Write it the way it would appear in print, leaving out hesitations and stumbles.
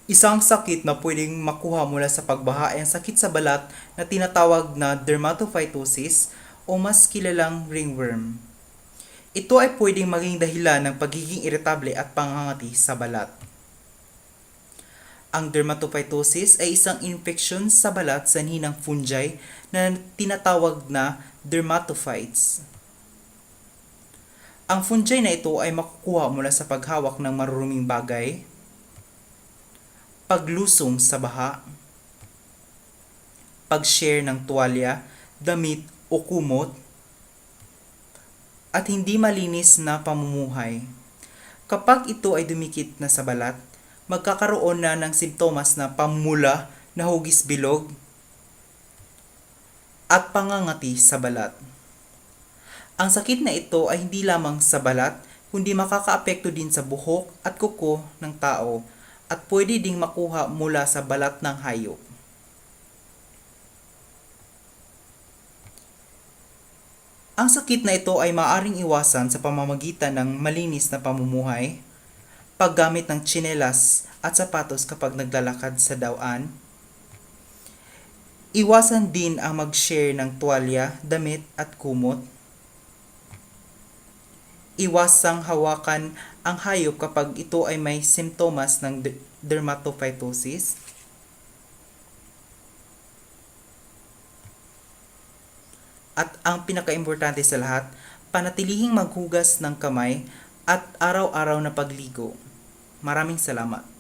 Isang sakit na pwedeng makuha mula sa pagbaha ay ang sakit sa balat na tinatawag na dermatophytosis o mas kilalang ringworm. Ito ay pwedeng maging dahilan ng pagiging iritable at pangangati sa balat. Ang dermatophytosis ay isang infeksyon sa balat sanhi ng fungi na tinatawag na dermatophytes. Ang fungi na ito ay makukuha mula sa paghawak ng maruruming bagay, paglusong sa baha, pag-share ng tuwalya, damit o kumot, at hindi malinis na pamumuhay. Kapag ito ay dumikit na sa balat, magkakaroon na ng simptomas na pamumula na hugis bilog at pangangati sa balat. Ang sakit na ito ay hindi lamang sa balat, kundi makakaapekto din sa buhok at kuko ng tao at pwede ding makuha mula sa balat ng hayop. Ang sakit na ito ay maaaring iwasan sa pamamagitan ng malinis na pamumuhay, paggamit ng tsinelas at sapatos kapag naglalakad sa daan, iwasan din ang mag-share ng tuwalya, damit at kumot, iwasang hawakan ang hayop kapag ito ay may simptomas ng dermatophytosis, at ang pinakaimportante sa lahat, panatilihing maghugas ng kamay at araw-araw na pagligo. Maraming salamat.